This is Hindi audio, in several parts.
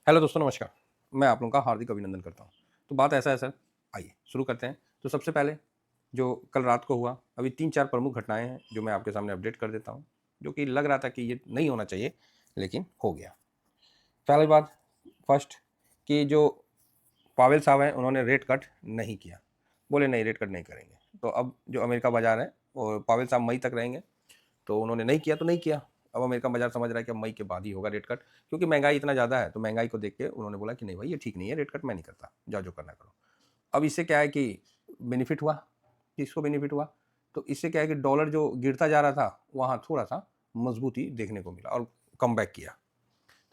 हेलो दोस्तों, नमस्कार। मैं आप लोगों का हार्दिक अभिनंदन करता हूँ। तो बात ऐसा है सर, आइए शुरू करते हैं। तो सबसे पहले जो कल रात को हुआ, अभी 3-4 प्रमुख घटनाएँ हैं जो मैं आपके सामने अपडेट कर देता हूँ, जो कि लग रहा था कि ये नहीं होना चाहिए, लेकिन हो गया। पहली बात, फर्स्ट, कि जो पावेल साहब हैं उन्होंने रेट कट नहीं किया। बोले नहीं, रेट कट नहीं करेंगे। तो अब जो अमेरिका बाज़ार है वो पावेल साहब मई तक रहेंगे, तो उन्होंने नहीं किया तो नहीं किया। अब अमेरिका बाजार समझ रहा है कि अब मई के बाद ही होगा रेट कट, क्योंकि महंगाई इतना ज़्यादा है। तो महंगाई को देख के उन्होंने बोला कि नहीं भाई, ये ठीक नहीं है, रेट कट मैं नहीं करता, जाओ जो करना करो। अब इससे क्या है कि बेनिफिट हुआ। किसको बेनिफिट हुआ? तो इससे क्या है कि डॉलर जो गिरता जा रहा था वहाँ थोड़ा सा मजबूती देखने को मिला और कम बैक किया।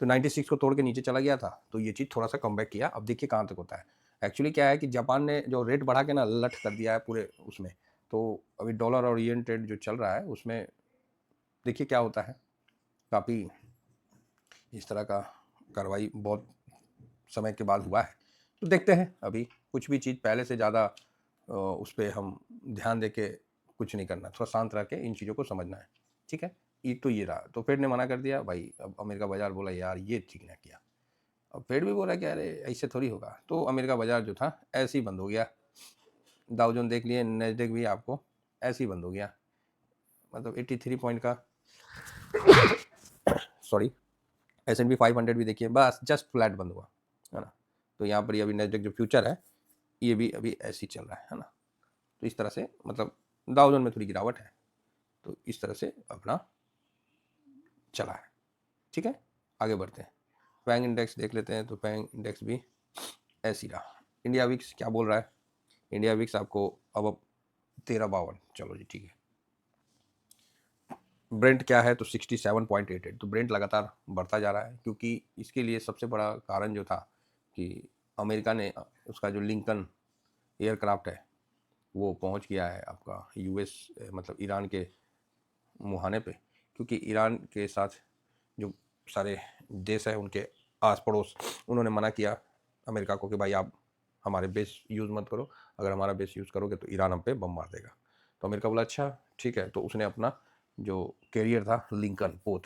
तो 96 को तोड़ के नीचे चला गया था, तो ये चीज़ थोड़ा सा कम बैक किया। अब देखिए कहाँ तक होता है। एक्चुअली क्या है कि जापान ने जो रेट बढ़ा के ना लठ कर दिया है पूरे उसमें। तो अभी डॉलर और येन ट्रेड जो चल रहा है उसमें देखिए क्या होता है। काफ़ी इस तरह का कार्रवाई बहुत समय के बाद हुआ है। तो देखते हैं, अभी कुछ भी चीज़ पहले से ज़्यादा उस पर हम ध्यान दे के कुछ नहीं करना, थोड़ा शांत रह के इन चीज़ों को समझना है। ठीक है, ये रहा। तो फेड ने मना कर दिया भाई। अब अमेरिका बाजार बोला यार ये ठीक ना किया। अब फेड भी बोला कि अरे ऐसे थोड़ी होगा। तो अमेरिका बाजार जो था ऐसे ही बंद हो गया। डाउ जोन देख लिए, नेस्डेक भी आपको ऐसे ही बंद हो गया। मतलब 83 पॉइंट का सॉरी, S&P 500 भी देखिए बस जस्ट फ्लैट बंद हुआ, है ना। तो यहाँ पर ये अभी नेस्डेक जो फ्यूचर है ये भी अभी ऐसे ही चल रहा है ना। तो इस तरह से मतलब डाउ जोन में थोड़ी गिरावट है। तो इस तरह से अपना चला है। ठीक है, आगे बढ़ते हैं। पैंग इंडेक्स देख लेते हैं। तो पैंग इंडेक्स भी ऐसे ही रहा। इंडिया विक्स क्या बोल रहा है? इंडिया विक्स आपको अब 1352, चलो जी ठीक है। ब्रेंट क्या है? तो 67.88। तो ब्रेंट लगातार बढ़ता जा रहा है, क्योंकि इसके लिए सबसे बड़ा कारण जो था कि अमेरिका ने उसका जो लिंकन एयरक्राफ्ट है वो पहुंच गया है आपका यूएस, मतलब ईरान के मुहाने पे। क्योंकि ईरान के साथ जो सारे देश हैं उनके आस पड़ोस, उन्होंने मना किया अमेरिका को कि भाई आप हमारे बेस यूज़ मत करो, अगर हमारा बेस यूज़ करोगे तो ईरान हम पे बम मार देगा। तो अमेरिका बोला अच्छा ठीक है। तो उसने अपना जो कैरियर था लिंकन पोत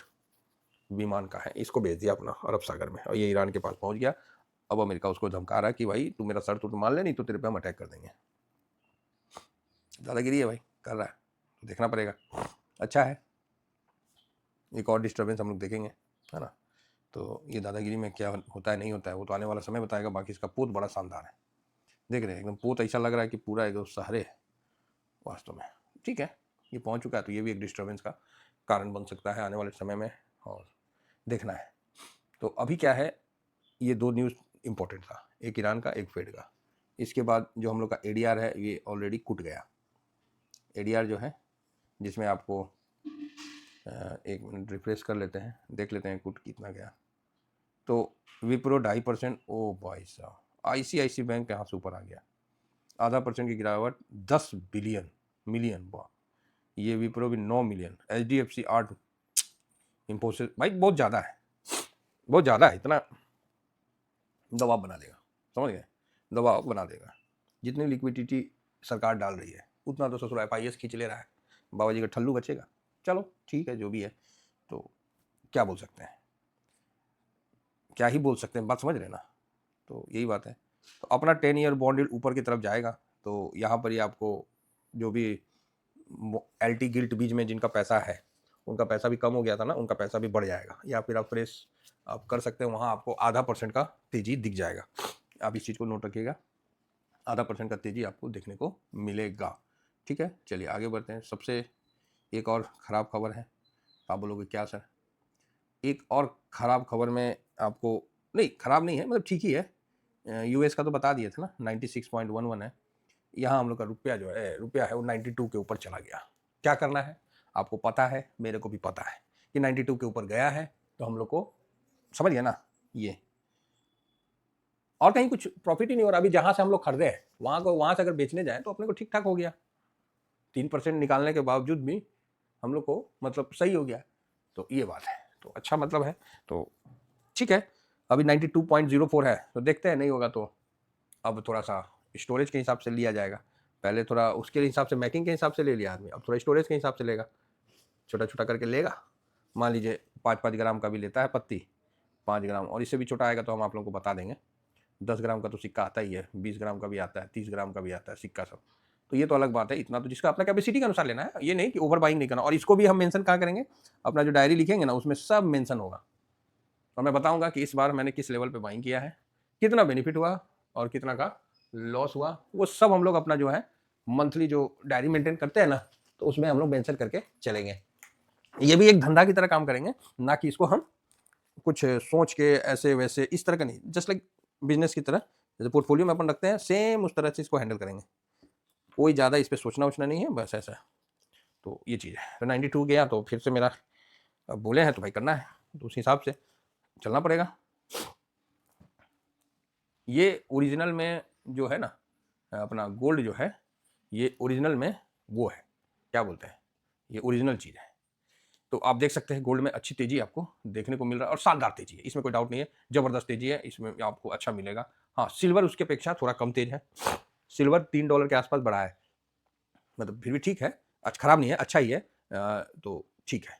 विमान का है, इसको भेज दिया अपना अरब सागर में, और ये ईरान के पास पहुंच गया। अब अमेरिका उसको धमका रहा है कि भाई तू मेरा सर तो मान ले, नहीं तो तेरे पे हम अटैक कर देंगे। दादागिरी है भाई, कर रहा है तो देखना पड़ेगा। अच्छा है, एक और डिस्टर्बेंस हम लोग देखेंगे, है ना। तो ये दादागिरी में क्या होता है नहीं होता है वो तो आने वाला समय बताएगा। बाकी इसका पोत बड़ा शानदार है, देख रहे हैं एकदम पोत ऐसा लग रहा है कि पूरा एकदम सहरे है वास्तव में। ठीक है, ये पहुंच चुका है तो ये भी एक डिस्टर्बेंस का कारण बन सकता है आने वाले समय में, और देखना है। तो अभी क्या है, ये दो न्यूज़ इंपॉर्टेंट था, एक ईरान का एक फेड का। इसके बाद जो हम लोग का एडीआर है ये ऑलरेडी कूट गया। एडीआर जो है जिसमें आपको एक मिनट रिफ्रेश कर लेते हैं, देख लेते हैं कुट कितना गया। तो विप्रो 2.5%। ओ भाई साहब, आईसीआईसी बैंक यहाँ से ऊपर आ गया, ½ % की गिरावट, 10 बिलियन मिलियन। वाह, ये विप्रो भी 9 मिलियन, HDFC 8, इन्फोसिस भाई बहुत ज़्यादा है, बहुत ज़्यादा है। इतना दबाव बना देगा, समझ गए, दबाव बना देगा। जितनी लिक्विडिटी सरकार डाल रही है उतना तो ससुर FIS खींच ले रहा है, बाबा जी का ठल्लू बचेगा। चलो ठीक है, जो भी है। तो क्या बोल सकते हैं, क्या ही बोल सकते हैं, बात समझ रहे हैं ना। तो यही बात है। तो अपना 10 ईयर बॉन्ड ऊपर की तरफ जाएगा। तो यहाँ पर ही आपको जो भी LT गिल्ट बीच में जिनका पैसा है उनका पैसा भी कम हो गया था ना, उनका पैसा भी बढ़ जाएगा। या फिर आप फ्रेश आप कर सकते हैं, वहाँ आपको ½ % का तेजी दिख जाएगा। आप इस चीज़ को नोट रखिएगा, ½ % का तेजी आपको देखने को मिलेगा। ठीक है, चलिए आगे बढ़ते हैं। सबसे एक और ख़राब खबर है। आप बोलोगे क्या सर? एक और ख़राब खबर में आपको, नहीं ख़राब नहीं है, मतलब ठीक ही है। यूएस का तो बता दिए थे ना, 96.11 है। यहाँ हम लोग का रुपया है वो 92 के ऊपर चला गया। क्या करना है आपको पता है, मेरे को भी पता है कि 92 के ऊपर गया है। तो हम लोग को समझ गया ना ये, और कहीं कुछ प्रॉफिट ही नहीं हो रहा। अभी जहाँ से हम लोग खरीदे हैं वहाँ से अगर बेचने जाए तो अपने को ठीक ठाक हो गया। 3% निकालने के बावजूद भी हम लोग को मतलब सही हो गया। तो ये बात है, तो अच्छा मतलब है। तो ठीक है, अभी 92.04 है। तो देखते हैं, नहीं होगा तो अब थोड़ा सा स्टोरेज के हिसाब से लिया जाएगा। पहले थोड़ा उसके हिसाब से मैकिंग के हिसाब से ले लिया आदमी, अब थोड़ा स्टोरेज के हिसाब से लेगा, छोटा छोटा करके लेगा। मान लीजिए 5-5 ग्राम का भी लेता है पत्ती, 5 ग्राम, और इससे भी छोटा आएगा तो हम आप लोगों को बता देंगे। 10 ग्राम का तो सिक्का आता ही है, 20 ग्राम का भी आता है, 30 ग्राम का भी आता है सिक्का सब। तो ये तो अलग बात है, इतना तो जिसका अपना कैपेसिटी के अनुसार लेना है, ये नहीं कि ओवर बाइंग नहीं करना। और इसको भी हम मेंशन कहाँ करेंगे, अपना जो डायरी लिखेंगे ना उसमें सब मेंशन होगा, और मैं बताऊंगा कि इस बार मैंने किस लेवल पे बाइंग किया है, कितना बेनिफिट हुआ और कितना का लॉस हुआ, वो सब हम लोग अपना जो है मंथली जो डायरी मेंटेन करते हैं ना, तो उसमें हम लोग मेंशन करके चलेंगे। ये भी एक धंधा की तरह काम करेंगे, ना कि इसको हम कुछ सोच के ऐसे वैसे इस तरह का नहीं, जस्ट लाइक बिजनेस की तरह जैसे पोर्टफोलियो में अपन रखते हैं, सेम उस तरह से इसको हैंडल करेंगे। कोई ज़्यादा इस पर सोचना वोचना नहीं है, बस ऐसा। तो ये चीज़ है। तो 92 गया तो फिर से मेरा, अब बोले हैं तो भाई करना है, तो उस हिसाब से चलना पड़ेगा। ये ओरिजिनल में जो है ना अपना गोल्ड जो है, ये ओरिजिनल में वो है, क्या बोलते हैं, ये ओरिजिनल चीज़ है। तो आप देख सकते हैं गोल्ड में अच्छी तेजी आपको देखने को मिल रहा है, और शानदार तेजी है, इसमें कोई डाउट नहीं है, जबरदस्त तेजी है, इसमें आपको अच्छा मिलेगा। हाँ, सिल्वर उसके अपेक्षा थोड़ा कम तेज है, सिल्वर $3 के आसपास बढ़ा है, मतलब फिर भी ठीक है, अच्छा खराब नहीं है, अच्छा ही है, तो ठीक है।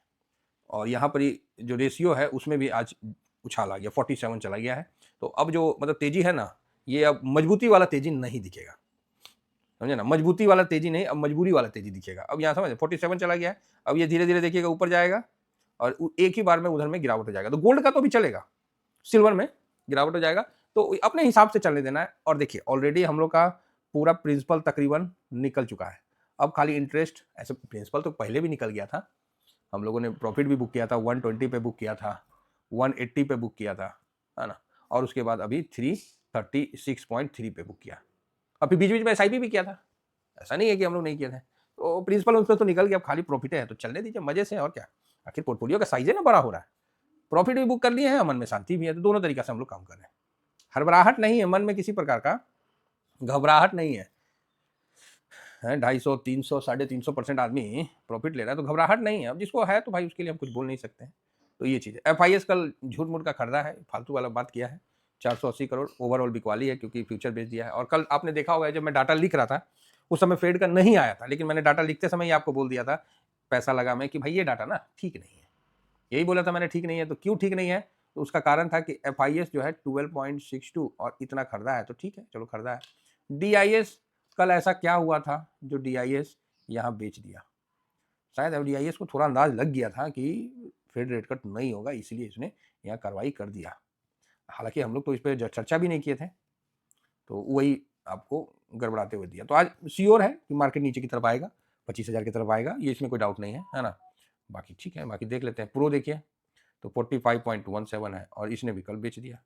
और यहाँ पर जो रेशियो है उसमें भी आज उछाल आ गया, 47 चला गया है। तो अब जो मतलब तेजी है ना, ये अब मजबूती वाला तेजी नहीं दिखेगा, समझे ना, मजबूती वाला तेजी नहीं, अब मजबूरी वाला तेजी दिखेगा। अब यहाँ समझ 47 चला गया है, अब ये धीरे धीरे देखिएगा ऊपर जाएगा, और एक ही बार में उधर में गिरावट हो जाएगा। तो गोल्ड का तो भी चलेगा, सिल्वर में गिरावट हो जाएगा, तो अपने हिसाब से चलने देना है। और देखिए ऑलरेडी हम लोग का पूरा प्रिंसिपल तकरीबन निकल चुका है, अब खाली इंटरेस्ट, ऐसे प्रिंसिपल तो पहले भी निकल गया था, हम लोगों ने प्रॉफिट भी बुक किया था, 120 पे बुक किया था, 180 पे बुक किया था, है ना, और उसके बाद अभी 336.3 पे बुक किया, और फिर बीच बीच में SIP भी किया था, ऐसा नहीं है कि हम लोग नहीं किए थे। तो प्रिंसिपल उसमें तो निकल गया, अब खाली प्रॉफिट है, तो चलने दीजिए मजे से, और क्या, आखिर पोर्टफोलियो का साइज है ना बड़ा हो रहा है, प्रॉफिट भी बुक कर लिए हैं, मन में शांति भी है, तो दोनों तरीका से हम लोग काम कर रहे हैं। हड़बड़ाहट नहीं है मन में, किसी प्रकार का घबराहट नहीं है, 250, 300, 350% आदमी प्रॉफिट ले रहा है, तो घबराहट नहीं है। अब जिसको है तो भाई उसके लिए हम कुछ बोल नहीं सकते हैं। तो ये चीज़ है। FIS कल झूठ मूठ का खरीदा है, फालतू वाला बात किया है, 480 करोड़ ओवरऑल बिकवाली है, क्योंकि फ्यूचर बेच दिया है। और कल आपने देखा होगा जब मैं डाटा लिख रहा था उस समय फेड का नहीं आया था, लेकिन मैंने डाटा लिखते समय ही आपको बोल दिया था, पैसा लगा मैं, कि भाई ये डाटा ना ठीक नहीं है, यही बोला था मैंने, ठीक नहीं है। तो क्यों ठीक नहीं है, तो उसका कारण था कि FIS जो है 12.62 और इतना खरीदा है, तो ठीक है चलो खरीदा है। DIS कल ऐसा क्या हुआ था जो DIS यहाँ बेच दिया, शायद DIS को थोड़ा अंदाज लग गया था कि फेड रेट कट नहीं होगा, इसलिए इसने यहाँ कार्रवाई कर दिया। हालांकि हम लोग तो इस पर चर्चा भी नहीं किए थे, तो वही आपको गड़बड़ाते हुए दिया। तो आज श्योर है कि मार्केट नीचे की तरफ आएगा, 25,000 की तरफ आएगा, ये इसमें कोई डाउट नहीं है ना। बाकी ठीक है, बाकी देख लेते हैं। प्रो देखिए तो 45.17 है, और इसने भी कल बेच दिया।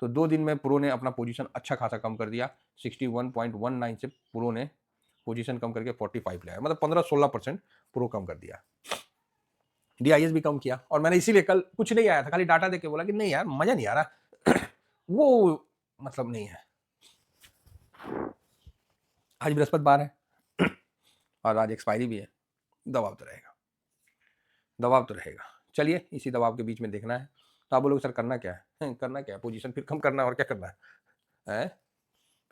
तो 2 दिन में प्रो ने अपना पोजीशन अच्छा खासा कम कर दिया, 61.19 से प्रो ने पोजीशन कम करके 45 ले आया, मतलब 15-16% प्रो कम कर दिया। DIS भी कम किया, और मैंने इसीलिए कल कुछ नहीं आया था, खाली डाटा देख के बोला कि नहीं यार मजा नहीं आ रहा वो मतलब नहीं है। आज बृहस्पतिवार है और आज एक्सपायरी भी है, दबाव तो रहेगा, दबाव तो रहेगा। चलिए इसी दबाव के बीच में देखना है। तो आप बोलोगे सर करना क्या है करना क्या है, पोजीशन फिर कम करना है, और क्या करना है,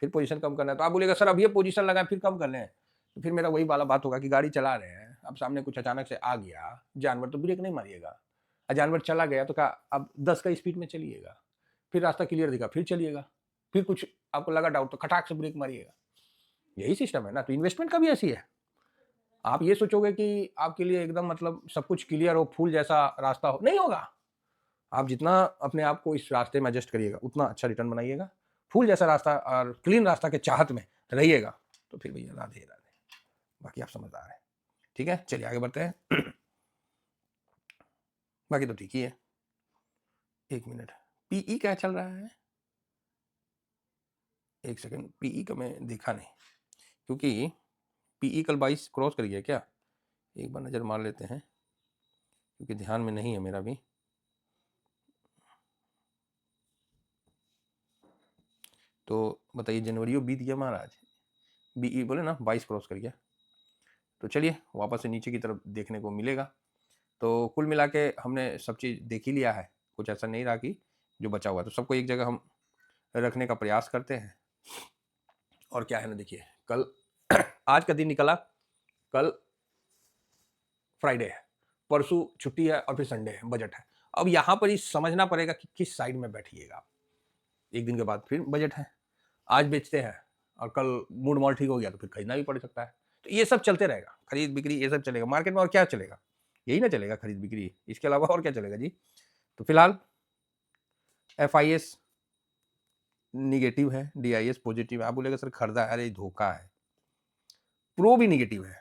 फिर पोजीशन कम करना है। तो आप बोलेगा सर अब ये पोजीशन लगा फिर कम कर लें, तो फिर मेरा वही वाला बात होगा कि गाड़ी चला रहे हैं, अब सामने कुछ अचानक से आ गया जानवर, तो ब्रेक नहीं मारिएगा, जानवर चला गया तो क्या अब 10 का स्पीड में चलिएगा, फिर रास्ता क्लियर दिखा फिर चलिएगा, फिर कुछ आपको लगा डाउट तो खटाक से ब्रेक मारिएगा, यही सिस्टम है ना। तो इन्वेस्टमेंट का भी ऐसी है, आप ये सोचोगे कि आपके लिए एकदम मतलब सब कुछ क्लियर हो, फूल जैसा रास्ता हो, नहीं होगा। आप जितना अपने आप को इस रास्ते में एडजस्ट करिएगा उतना अच्छा रिटर्न बनाइएगा, फूल जैसा रास्ता और क्लीन रास्ता के चाहत में रहिएगा, तो फिर भैया राधे राधे, बाकी आप समझदार हैं। ठीक है, चलिए आगे बढ़ते हैं बाकी तो ठीक ही है। 1 मिनट, PE क्या चल रहा है, 1 सेकंड, PE का मैं देखा नहीं, क्योंकि PE कल 22 क्रॉस कर गया क्या, एक बार नज़र मार लेते हैं, क्योंकि ध्यान में नहीं है मेरा भी। तो बताइए, जनवरी बीत गया महाराज, BE बोले ना 22 क्रॉस कर गया। तो चलिए वापस से नीचे की तरफ देखने को मिलेगा। तो कुल मिला के हमने सब चीज़ देख ही लिया है, कुछ ऐसा नहीं रहा कि जो बचा हुआ, तो सबको एक जगह हम रखने का प्रयास करते हैं। और क्या है ना, देखिए कल आज का दिन निकला, कल फ्राइडे है, परसों छुट्टी है, और फिर संडे है, बजट है, अब यहाँ पर ही समझना पड़ेगा कि किस साइड में बैठिएगा आप। एक दिन के बाद फिर बजट है, आज बेचते हैं और कल मूड मॉल ठीक हो गया तो फिर खरीदना भी पड़ सकता है। तो ये सब चलते रहेगा, खरीद बिक्री ये सब चलेगा मार्केट में। और क्या चलेगा, यही ना चलेगा, खरीद बिक्री, इसके अलावा और क्या चलेगा जी। तो फिलहाल FIS निगेटिव है, DIS पॉजिटिव है। आप बोलेगा सर खरीदा, अरे धोखा है। प्रो भी निगेटिव है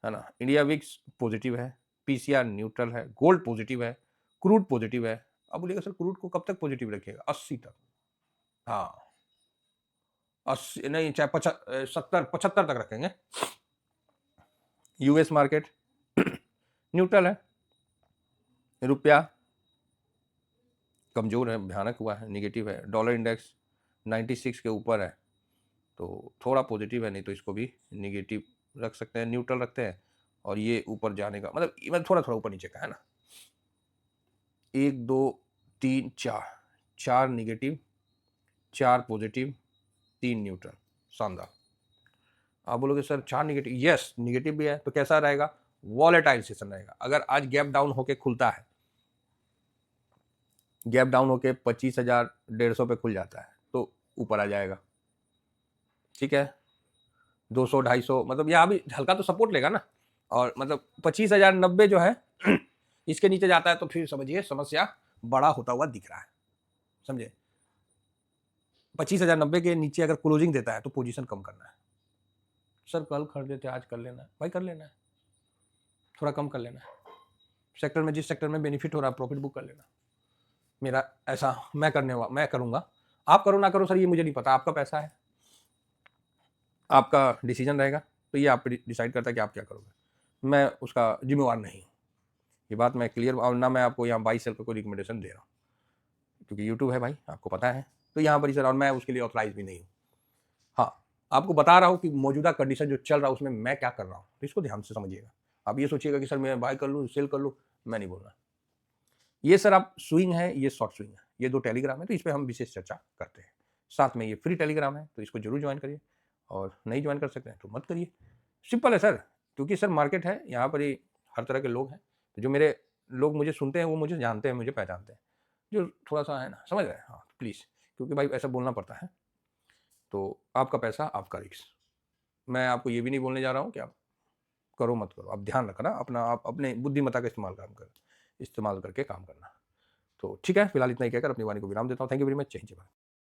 ना। इंडिया विक्स पॉजिटिव है, PCR न्यूट्रल है, गोल्ड पॉजिटिव है, क्रूड पॉजिटिव है। अब बोलिएगा सर क्रूड को कब तक पॉजिटिव रखिएगा, 80 तक। हाँ 80 नहीं, चाहे 70-75 तक रखेंगे। US मार्केट न्यूट्रल है, रुपया कमजोर है, भयानक हुआ है, निगेटिव है। डॉलर इंडेक्स 96 के ऊपर है, तो थोड़ा पॉजिटिव है, नहीं तो इसको भी निगेटिव रख सकते हैं, न्यूट्रल रखते हैं। और ये ऊपर जाने का मतलब थोड़ा थोड़ा ऊपर नीचे का है ना। 1 2 3 4, 4 निगेटिव, 4 पॉजिटिव, 3 न्यूट्रल, शानदार। आप बोलोगे सर 4 निगेटिव, यस निगेटिव भी है, तो कैसा रहेगा, वॉलेटाइल सेशन रहेगा। अगर आज गैप डाउन होके खुलता है, गैप डाउन होके 25,150 पे खुल जाता है तो ऊपर आ जाएगा, ठीक है। 200-250 मतलब यहाँ भी हल्का तो सपोर्ट लेगा ना। और मतलब 25,090 जो है इसके नीचे जाता है तो फिर समझिए समस्या बड़ा होता हुआ दिख रहा है, समझे। 25,090 के नीचे अगर क्लोजिंग देता है तो पोजीशन कम करना है। सर कल खरीदे थे आज कर लेना है, भाई कर लेना है, थोड़ा कम कर लेना है। सेक्टर में जिस सेक्टर में बेनिफिट हो रहा है प्रॉफिट बुक कर लेना। मेरा ऐसा मैं करूंगा, आप करो ना करो सर ये मुझे नहीं पता, आपका पैसा है, आपका डिसीजन रहेगा, तो ये आप डिसाइड करता है कि आप क्या करोगे, मैं उसका जिम्मेवार नहीं हूँ। ये बात मैं क्लियर, और ना मैं आपको यहाँ बाई सेल पर कोई रिकमेंडेशन दे रहा हूँ, क्योंकि यूट्यूब है भाई, आपको पता है। तो यहाँ पर ही सर, और मैं उसके लिए ऑथराइज भी नहीं हूँ। हाँ आपको बता रहा हूँ कि मौजूदा कंडीशन जो चल रहा है उसमें मैं क्या कर रहा हूँ, तो इसको ध्यान से समझिएगा। आप ये सोचिएगा कि सर मैं बाय कर लूँ सेल कर लूँ, मैं नहीं बोल रहा। ये सर आप स्विंग है, ये शॉर्ट स्विंग है, ये 2 टेलीग्राम है, तो इस पर हम विशेष चर्चा करते हैं। साथ में ये फ्री टेलीग्राम है, तो इसको जरूर ज्वाइन करिए, और नहीं ज्वाइन कर सकते हैं तो मत करिए। सिंपल है सर, क्योंकि सर मार्केट है, यहाँ पर ही हर तरह के लोग हैं। तो जो मेरे लोग मुझे सुनते हैं वो मुझे जानते हैं, मुझे पहचानते हैं, जो थोड़ा सा है ना, समझ रहे हैं। हाँ प्लीज़, क्योंकि भाई ऐसा बोलना पड़ता है। तो आपका पैसा आपका रिस्क, मैं आपको ये भी नहीं बोलने जा रहा हूँ कि आप करो मत करो, आप ध्यान रखना अपना, आप अपने बुद्धिमत्ता का इस्तेमाल करके काम करना। तो ठीक है, फिलहाल इतना ही कहकर अपनी वाणी को विराम देता हूँ। Thank you very much. जय हिंद जय भारत।